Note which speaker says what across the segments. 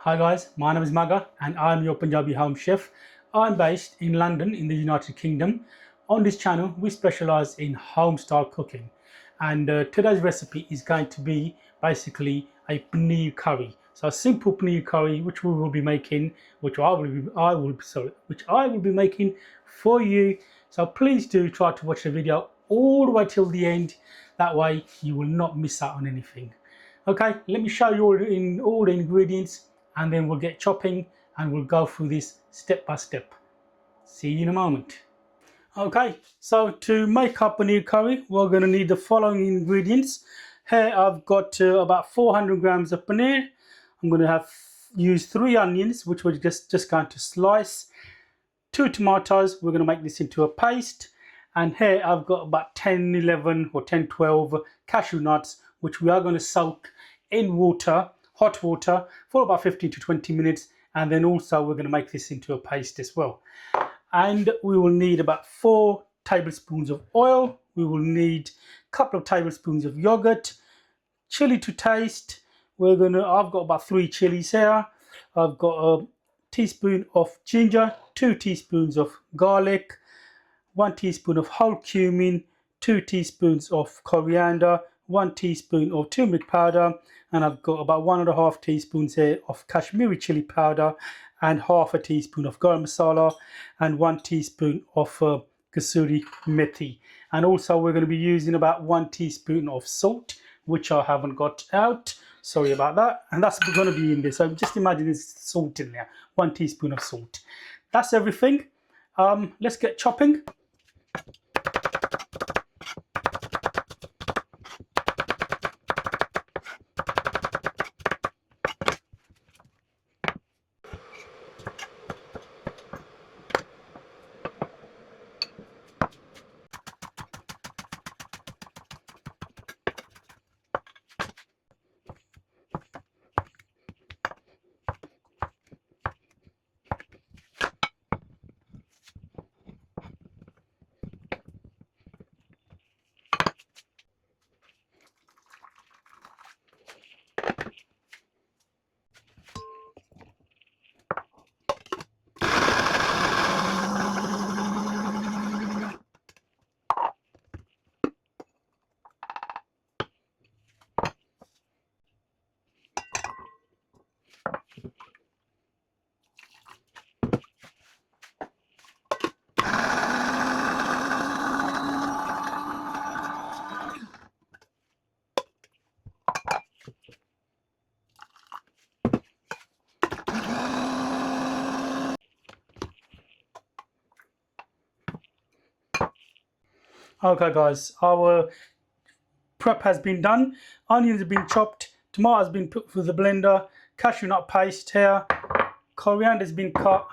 Speaker 1: Hi guys, my name is Maga and I'm your Punjabi home chef. I'm based in London in the United Kingdom. On this channel we specialise in home style cooking, and today's recipe is going to be basically a paneer curry. So a simple paneer curry which we will be making, which I will be making for you. So please do try to watch the video all the way till the end, that way you will not miss out on anything. Okay, let me show you all the ingredients, and then we'll get chopping and we'll go through this step by step. See you in a moment. Okay, so to make up paneer curry, we're going to need the following ingredients. Here I've got about 400 grams of paneer. I'm going to use 3 onions, which we're just going to slice. 2 tomatoes, we're going to make this into a paste. And here I've got about 10, 11 or 10, 12 cashew nuts, which we are going to soak in water, hot water, for about 15 to 20 minutes. And then also we're going to make this into a paste as well. And we will need about 4 tablespoons of oil. We will need a couple of tablespoons of yogurt, chili to taste. I've got about 3 chilies here. I've got a teaspoon of ginger, 2 teaspoons of garlic, 1 teaspoon of whole cumin, 2 teaspoons of coriander, 1 teaspoon of turmeric powder, and I've got about 1.5 teaspoons here of Kashmiri chili powder, and half a teaspoon of garam masala, and 1 teaspoon of kasuri methi. And also we're going to be using about 1 teaspoon of salt, which I haven't got out. Sorry about that. And that's going to be in there. So just imagine there's salt in there. 1 teaspoon of salt. That's everything. Let's get chopping. Okay guys, our prep has been done. Onions have been chopped, tomato has been put through the blender, cashew nut paste here, coriander has been cut,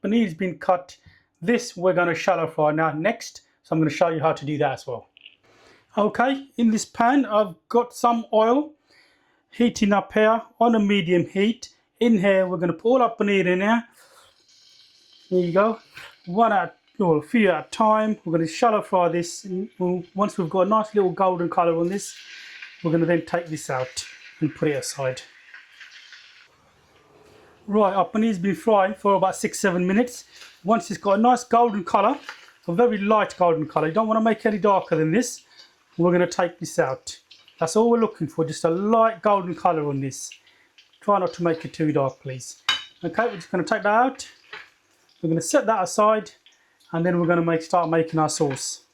Speaker 1: paneer has been cut. This we're going to shallow fry now next, so I'm going to show you how to do that as well. Okay, in this pan I've got some oil heating up here on a medium heat. In here we're going to put all our paneer in here. There you go, a few at a time. We're going to shallow fry this. Once we've got a nice little golden colour on this, we're going to then take this out and put it aside. Right, our paneer's been frying for about 6-7 minutes. Once it's got a nice golden colour, a very light golden colour, you don't want to make any darker than this, we're going to take this out. That's all we're looking for, just a light golden colour on this. Try not to make it too dark, please. Okay, we're just going to take that out. We're going to set that aside, and then we're going to start making our sauce.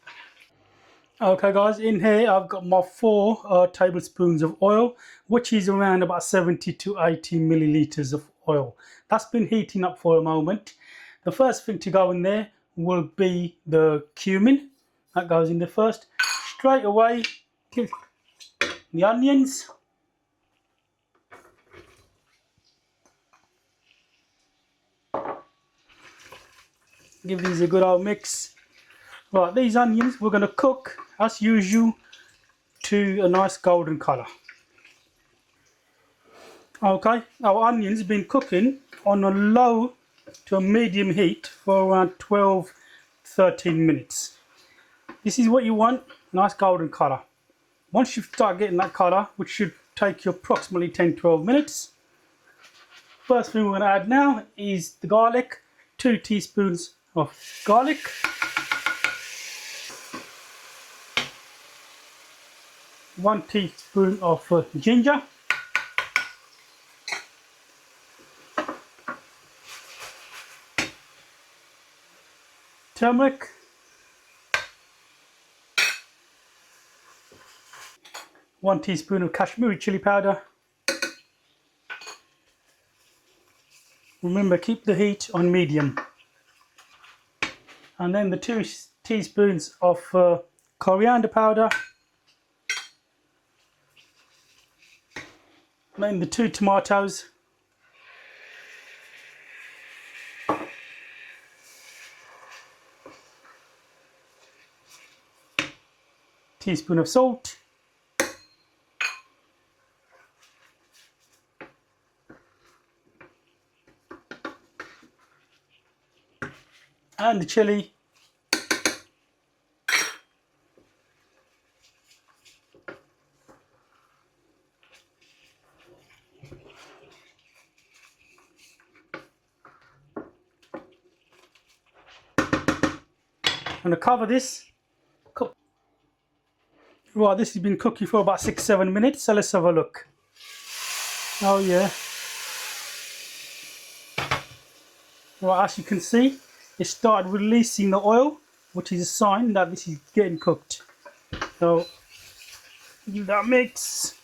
Speaker 1: Okay guys, in here I've got my 4 tablespoons of oil, which is around about 70 to 80 millilitres of oil. That's been heating up for a moment. The first thing to go in there will be the cumin. That goes in there first. Straight away, the onions. Give these a good old mix. Right, these onions we're going to cook as usual to a nice golden colour. Okay, our onions have been cooking on a low to a medium heat for around 12-13 minutes. This is what you want, nice golden colour. Once you start getting that colour, which should take you approximately 10-12 minutes, First thing we're going to add now is the garlic. 2 teaspoons of garlic. One teaspoon of ginger. Turmeric. One teaspoon of Kashmiri chili powder. Remember, keep the heat on medium. And then the 2 teaspoons of coriander powder. Then the 2 tomatoes. Teaspoon of salt. And the chilli. I'm going to cover this. Right, this has been cooking for about 6-7 minutes, so let's have a look. Oh yeah. Right, as you can see, it started releasing the oil, which is a sign that this is getting cooked. So, give that a mix.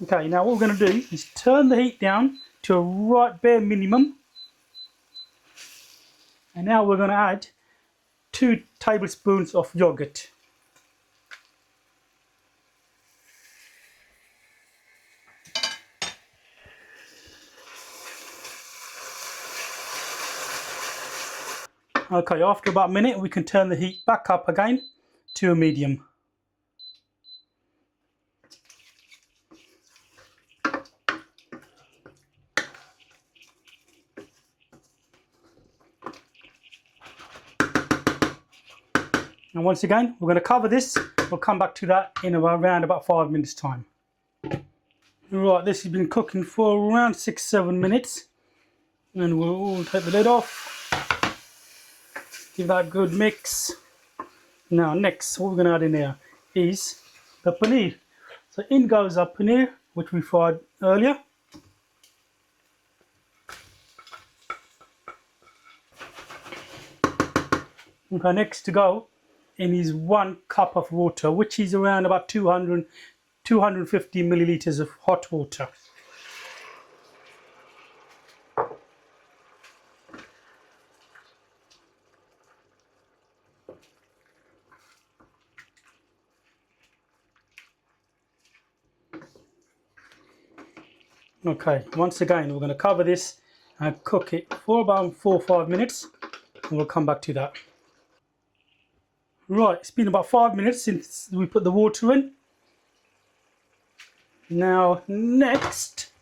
Speaker 1: Okay, now what we're going to do is turn the heat down to a right bare minimum. And now we're going to add 2 tablespoons of yogurt. Okay, after about a minute we can turn the heat back up again to a medium. And once again, we're going to cover this. We'll come back to that in around about 5 minutes time. Right, this has been cooking for around 6-7 minutes. And we'll take the lid off. Give that a good mix. Now next, what we're going to add in there is the paneer. So in goes our paneer, which we fried earlier. Okay, next to go in is 1 cup of water, which is around about 250 milliliters of hot water. Okay, once again, we're going to cover this and cook it for about 4 or 5 minutes, and we'll come back to that. Right, it's been about 5 minutes since we put the water in. Now, next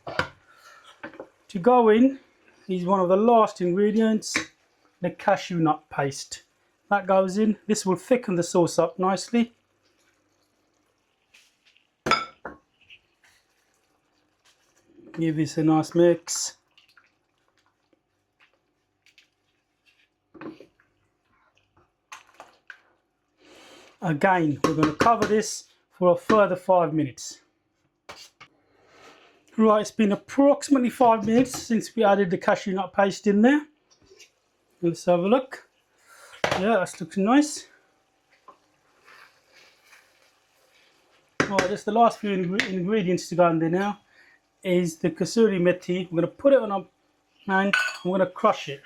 Speaker 1: to go in is one of the last ingredients, the cashew nut paste. That goes in. This will thicken the sauce up nicely. Give this a nice mix. Again, we're going to cover this for a further 5 minutes. Right, it's been approximately 5 minutes since we added the cashew nut paste in there. Let's have a look. Yeah, that's looking nice. Right, just the last few ingredients to go in there now is the kasuri methi. I'm going to put it on a hand. I'm going to crush it.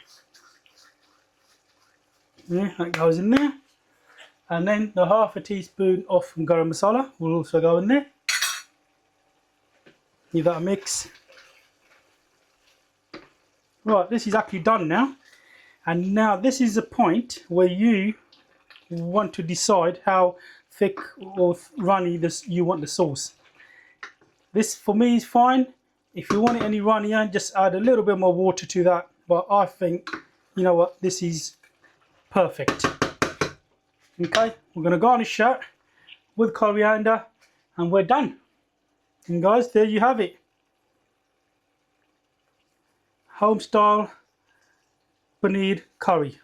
Speaker 1: Yeah, that goes in there. And then the half a teaspoon of garam masala will also go in there. Give that a mix. Right, this is actually done now. And now this is the point where you want to decide how thick or runny you want the sauce. This for me is fine. If you want it any runnier, just add a little bit more water to that. But I think, you know what, this is perfect. Okay, we're going to garnish that with coriander and we're done. And guys, there you have it. home style paneer curry.